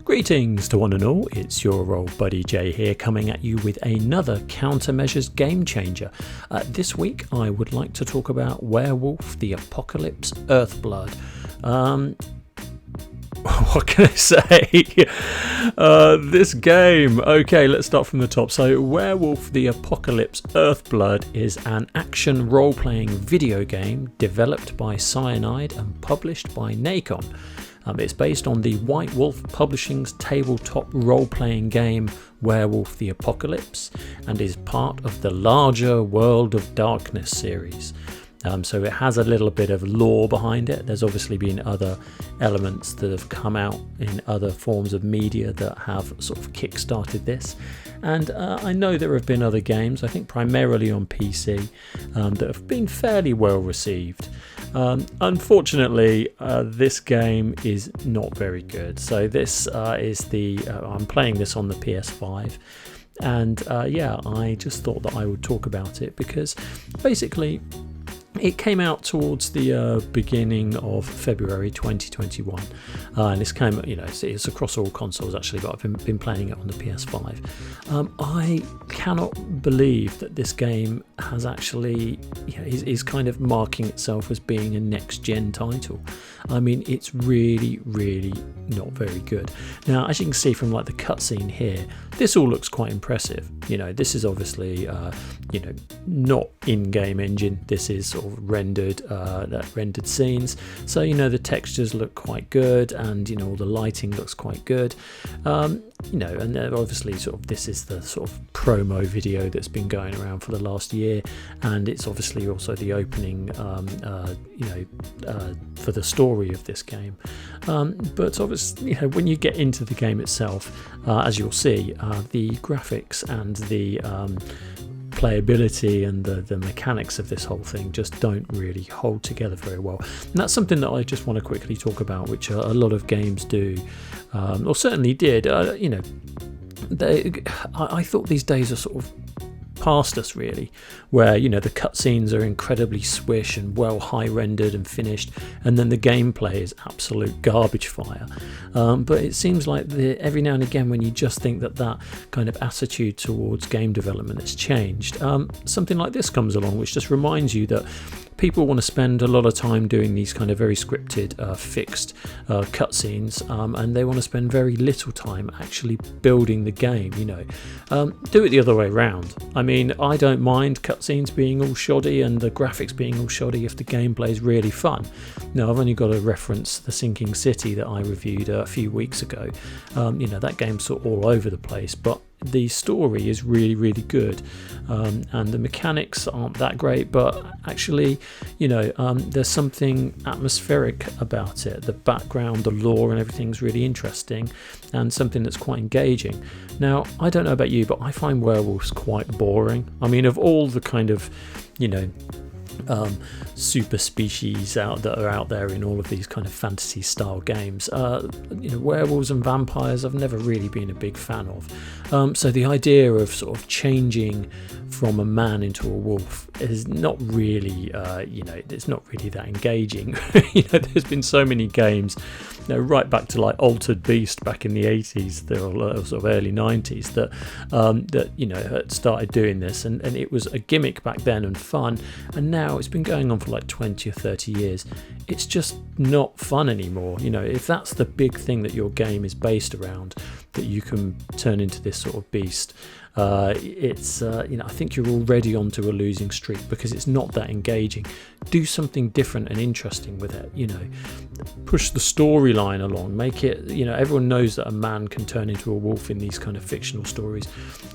Greetings to one and all, it's your old buddy Jay here coming at you with another Countermeasures game changer. This week I would like to talk about Werewolf the Apocalypse Earthblood. What can I say? This game, okay, let's start from the top. So Werewolf the Apocalypse Earthblood is an action role-playing video game developed by Cyanide and published by Nacon. It's based on the White Wolf Publishing's tabletop role-playing game Werewolf the Apocalypse and is part of the larger World of Darkness series. So it has a little bit of lore behind it. There's obviously been other elements that have come out in other forms of media that have sort of kick-started this. And I know there have been other games, I think primarily on PC, that have been fairly well received. Unfortunately, this game is not very good. So this is I'm playing this on the PS5. And I just thought that I would talk about it because basically it came out towards the beginning of February 2021, and this came, it's across all consoles actually, but I've been playing it on the PS5. I cannot believe that this game has actually, is kind of marking itself as being a next-gen title. I mean, it's really, really not very good. Now, as you can see from like the cutscene here, this all looks quite impressive. This is obviously, not in-game engine. This is sort of rendered scenes. So the textures look quite good, and all the lighting looks quite good. And then obviously sort of this is the sort of promo video that's been going around for the last year, and it's obviously also the opening, for the story of this game. But obviously, when you get into the game itself, as you'll see, the graphics and the playability and the mechanics of this whole thing just don't really hold together very well. And that's something that I just want to quickly talk about, which a lot of games do, or certainly did. I thought these days are sort of past us really, where the cutscenes are incredibly swish and well high rendered and finished, and then the gameplay is absolute garbage fire. But it seems like every now and again, when you just think that kind of attitude towards game development has changed, something like this comes along, which just reminds you that people want to spend a lot of time doing these kind of very scripted, fixed cutscenes, and they want to spend very little time actually building the game. Do it the other way around. I mean, I don't mind cutscenes being all shoddy and the graphics being all shoddy if the gameplay is really fun. Now, I've only got to reference The Sinking City that I reviewed a few weeks ago. That game's sort of all over the place, but the story is really, really good, and the mechanics aren't that great, but actually, there's something atmospheric about it. The background, the lore and everything's really interesting, and something that's quite engaging. Now, I don't know about you, but I find werewolves quite boring. I mean, of all the kind of, super species that are out there in all of these kind of fantasy style games, werewolves and vampires I've never really been a big fan of. So the idea of sort of changing from a man into a wolf is not really it's not really that engaging. There's been so many games, right back to like Altered Beast back in the 80s, or sort of early 90s, that had started doing this, and it was a gimmick back then and fun, and now it's been going on for like 20 or 30 years. It's just not fun anymore. If that's the big thing that your game is based around, that you can turn into this sort of beast, I think you're already onto a losing streak, because it's not that engaging. Do something different and interesting with it. Push the storyline along, make it, everyone knows that a man can turn into a wolf in these kind of fictional stories.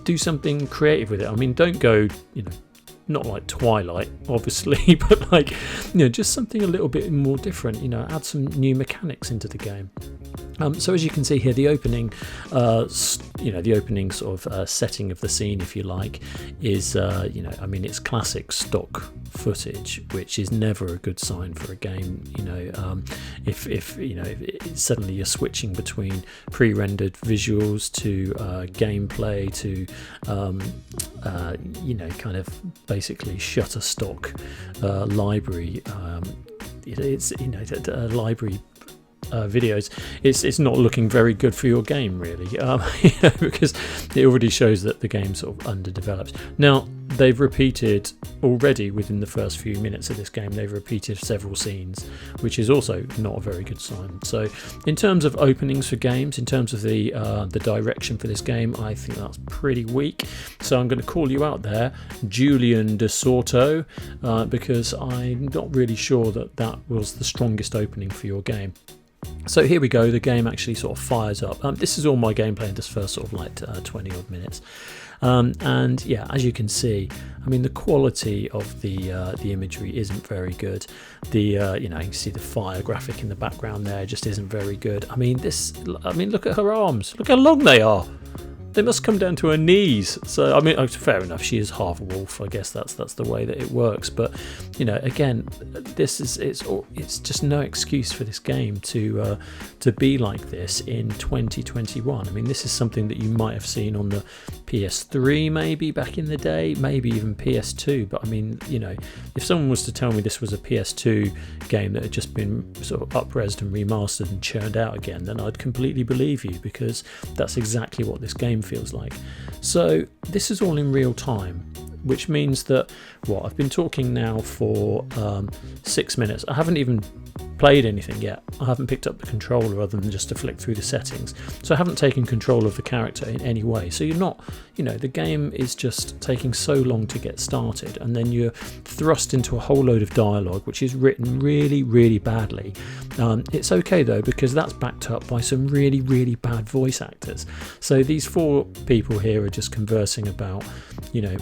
Do something creative with it. I mean, don't go, not like Twilight, obviously, but like, just something a little bit more different. Add some new mechanics into the game. So as you can see here, the opening, sort of setting of the scene, if you like, is, it's classic stock footage, which is never a good sign for a game. If suddenly you're switching between pre-rendered visuals to gameplay to, kind of basically Shutterstock library. It's a library videos, it's not looking very good for your game, really, because it already shows that the game sort of underdeveloped. Now, they've repeated already within the first few minutes of this game, they've repeated several scenes, which is also not a very good sign. So in terms of openings for games, in terms of the direction for this game, I think that's pretty weak. So I'm going to call you out there, Julian De Soto, because I'm not really sure that was the strongest opening for your game. So here we go, the game actually sort of fires up. This is all my gameplay in this first sort of like 20 odd minutes. And yeah, as you can see, I mean, the quality of the imagery isn't very good. You can see the fire graphic in the background there just isn't very good. I mean, look at her arms, look how long they are. They must come down to her knees. So I mean, fair enough, she is half a wolf. I guess that's the way that it works. But again, it's just no excuse for this game to be like this in 2021. I mean, this is something that you might have seen on the PS3 maybe back in the day, maybe even PS2. But I mean, if someone was to tell me this was a PS2 game that had just been sort of up-resed and remastered and churned out again, then I'd completely believe you, because that's exactly what this game feels like. So this is all in real time, which means that I've been talking now for 6 minutes. I haven't even played anything yet. I haven't picked up the controller other than just to flick through the settings, so I haven't taken control of the character in any way. So you're not, the game is just taking so long to get started, and then you're thrust into a whole load of dialogue which is written really, really badly. It's okay though, because that's backed up by some really, really bad voice actors. So these 4 people here are just conversing about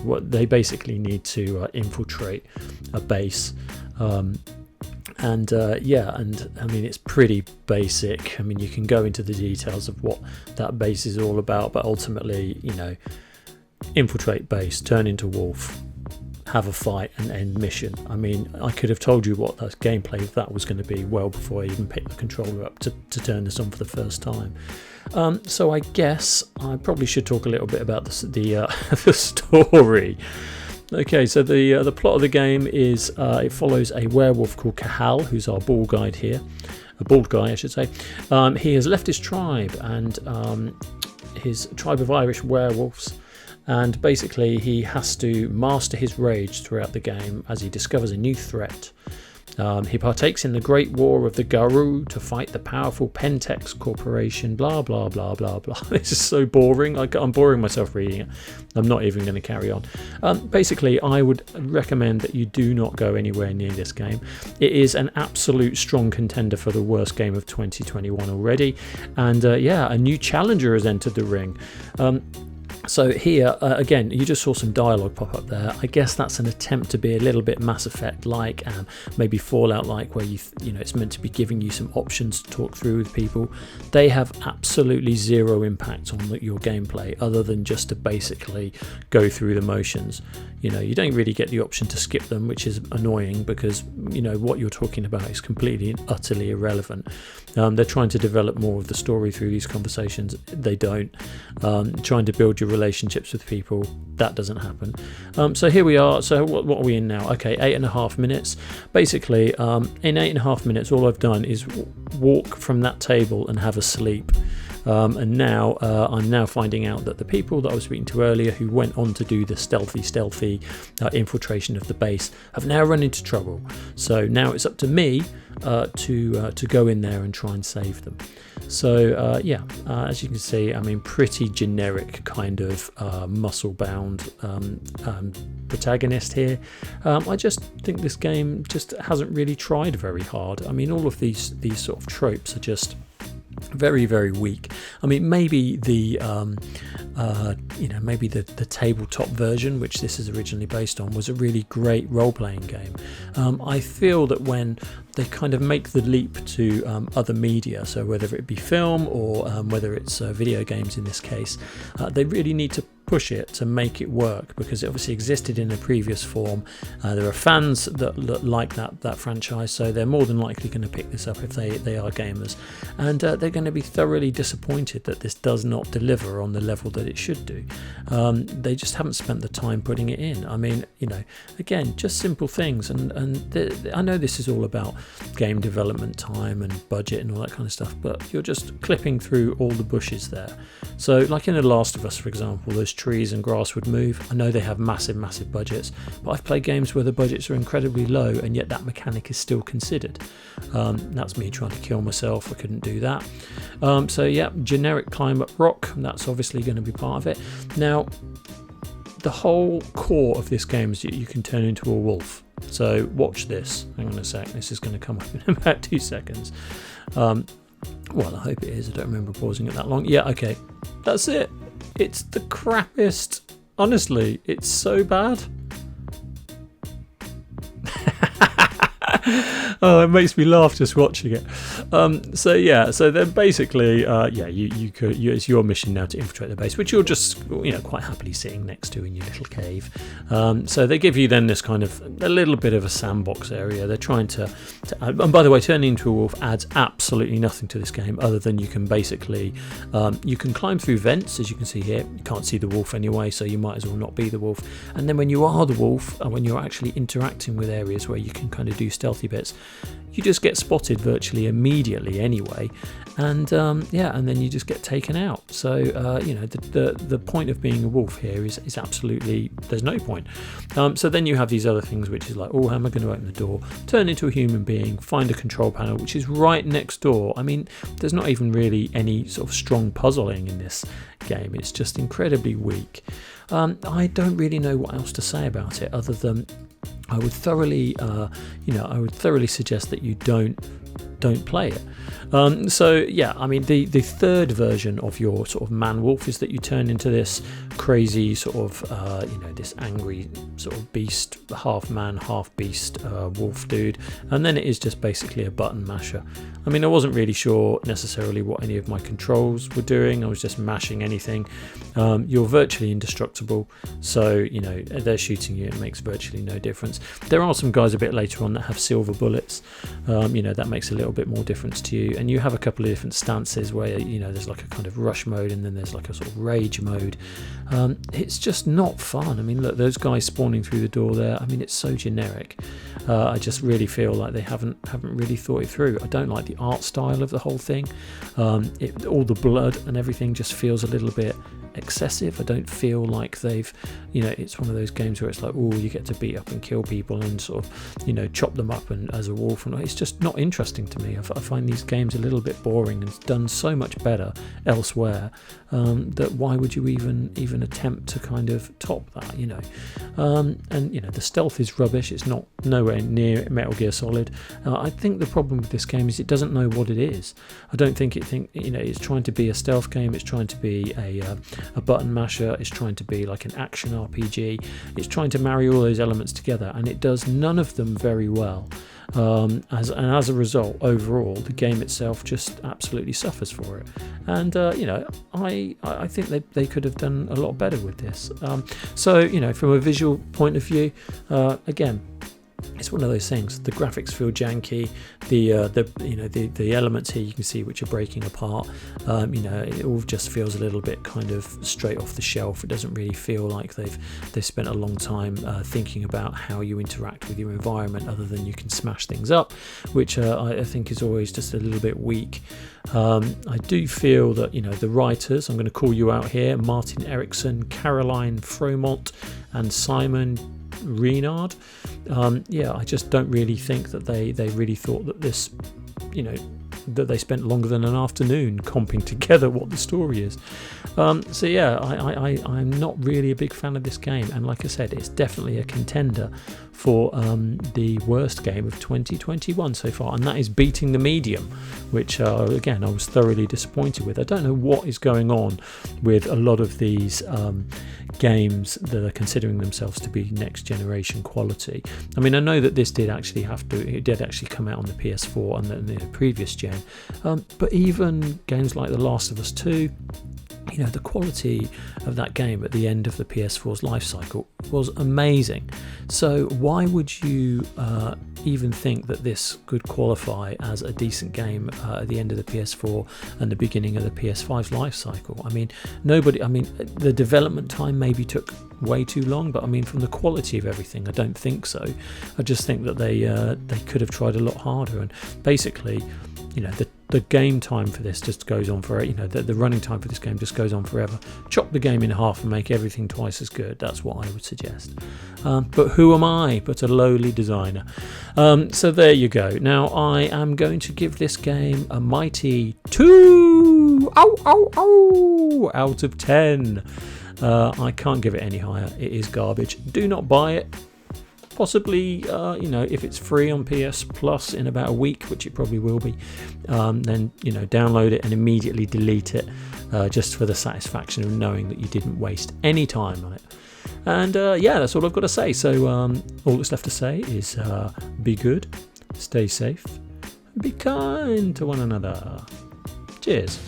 what they basically need to infiltrate a base. And I mean, it's pretty basic. I mean, you can go into the details of what that base is all about, but ultimately, infiltrate base, turn into wolf, have a fight, and end mission. I mean, I could have told you what the gameplay of that was going to be well before I even picked the controller up to turn this on for the first time. So I guess I probably should talk a little bit about the story. Okay, so the plot of the game is it follows a werewolf called Cahal, who's our bald guy here. A bald guy, I should say. He has left his tribe and his tribe of Irish werewolves, and basically he has to master his rage throughout the game as he discovers a new threat. He partakes in the Great War of the Garou to fight the powerful Pentex Corporation, blah, blah, blah, blah, blah. This is so boring. I'm boring myself reading it. I'm not even going to carry on. Basically, I would recommend that you do not go anywhere near this game. It is an absolute strong contender for the worst game of 2021 already. And a new challenger has entered the ring. So here, again, you just saw some dialogue pop up there. I guess that's an attempt to be a little bit Mass Effect-like, maybe Fallout-like, where it's meant to be giving you some options to talk through with people. They have absolutely zero impact on your gameplay, other than just to basically go through the motions. You don't really get the option to skip them, which is annoying, because what you're talking about is completely and utterly irrelevant. They're trying to develop more of the story through these conversations. They don't. Trying to build your relationships with people, that doesn't happen. So here we are. So what are we in now? Okay, 8.5 minutes. Basically, in 8.5 minutes, all I've done is walk from that table and have a sleep. And now I'm now finding out that the people that I was speaking to earlier, who went on to do the stealthy infiltration of the base, have now run into trouble. So now it's up to me to go in there and try and save them. So as you can see, I mean, pretty generic kind of muscle-bound protagonist here. I just think this game just hasn't really tried very hard. I mean, all of these sort of tropes are just very, very weak. I mean, maybe the tabletop version, which this is originally based on, was a really great role-playing game. I feel that when they kind of make the leap to other media, so whether it be film or whether it's video games in this case, they really need to push it to make it work, because it obviously existed in a previous form. There are fans that like that franchise, so they're more than likely going to pick this up if they are gamers, and they're going to be thoroughly disappointed that this does not deliver on the level that it should do. They just haven't spent the time putting it in. I mean, again, just simple things, and and I know this is all about game development time and budget and all that kind of stuff, but you're just clipping through all the bushes there. So like in The Last of Us, for example, those trees and grass would move. I know they have massive budgets, but I've played games where the budgets are incredibly low and yet that mechanic is still considered. That's me trying to kill myself. I couldn't do that. So yeah, generic climb up rock, that's obviously going to be part of it. Now, the whole core of this game is that you can turn into a wolf. So watch this. Hang on a sec. This is going to come up in about 2 seconds. Well, I hope it is. I don't remember pausing it that long. Yeah, okay. That's it. It's the crappiest. Honestly, it's so bad. Oh, it makes me laugh just watching it. So then basically, it's your mission now to infiltrate the base, which you're just quite happily sitting next to in your little cave. So they give you then this kind of a little bit of a sandbox area. They're trying to and by the way, turning into a wolf adds absolutely nothing to this game other than you can basically you can climb through vents, as you can see here. You can't see the wolf anyway, so you might as well not be the wolf. And then when you are the wolf, and when you're actually interacting with areas where you can kind of do stealthy bits, you just get spotted virtually immediately anyway, and then you just get taken out. So the point of being a wolf here is absolutely, there's no point. So then you have these other things, which is like, oh, how am I going to open the door, turn into a human being, find a control panel, which is right next door. I mean, there's not even really any sort of strong puzzling in this game. It's just incredibly weak. I don't really know what else to say about it other than I would thoroughly suggest that you don't play it. The third version of your sort of man wolf is that you turn into this crazy sort of this angry sort of beast, half man half beast wolf dude, and then it is just basically a button masher. I mean, I wasn't really sure necessarily what any of my controls were doing. I was just mashing anything. You're virtually indestructible, so they're shooting you, it makes virtually no difference. There are some guys a bit later on that have silver bullets. That makes a little bit more difference to you, and you have a couple of different stances where there's like a kind of rush mode and then there's like a sort of rage mode. It's just not fun. I mean, look, those guys spawning through the door there, I mean, it's so generic. I just really feel like they haven't really thought it through. I don't like the art style of the whole thing. All the blood and everything just feels a little bit excessive. I don't feel like they've, it's one of those games where it's like, oh, you get to beat up and kill people and sort of, chop them up and as a wolf, and it's just not interesting to me. I find these games a little bit boring and done so much better elsewhere, that why would you even attempt to kind of top that, the stealth is rubbish. It's not nowhere near Metal Gear Solid. I think the problem with this game is it doesn't know what it is. I don't think it's trying to be a stealth game. It's trying to be a button masher. It's trying to be like an action RPG. It's trying to marry all those elements together, and it does none of them very well. As a result, overall, the game itself just absolutely suffers for it. And I think they could have done a lot better with this. From a visual point of view, again, it's one of those things. The graphics feel janky. The elements here you can see which are breaking apart. It all just feels a little bit kind of straight off the shelf. It doesn't really feel like they've spent a long time thinking about how you interact with your environment, other than you can smash things up, which I think is always just a little bit weak. I do feel that the writers, I'm going to call you out here, Martin Eriksson, Caroline Fromont, and Simon Renard. I just don't really think that they really thought that this, that they spent longer than an afternoon comping together what the story is. I'm not really a big fan of this game, and like I said, it's definitely a contender for the worst game of 2021 so far, and that is beating The Medium, which again I was thoroughly disappointed with. I don't know what is going on with a lot of these games that are considering themselves to be next generation quality. I mean, I know that this did actually come out on the PS4 and the previous gen, but even games like The Last of Us 2, the quality of that game at the end of the PS4's life cycle was amazing. So why would you even think that this could qualify as a decent game at the end of the PS4 and the beginning of the PS5's life cycle. I mean, the development time maybe took way too long, but I mean, from the quality of everything, I don't think so. I just think that they could have tried a lot harder, and basically, you know, the game time for this just goes on for, you know, the running time for this game just goes on forever. Chop the game in half and make everything twice as good. That's what I would suggest. But who am I but a lowly designer? So there you go. Now I am going to give this game a mighty 2 out of 10. I can't give it any higher. It is garbage. Do not buy it. Possibly, you know, if it's free on PS Plus in about a week, which it probably will be, then, you know, download it and immediately delete it, just for the satisfaction of knowing that you didn't waste any time on it. And yeah, that's all I've got to say. So all that's left to say is be good, stay safe, be kind to one another. Cheers.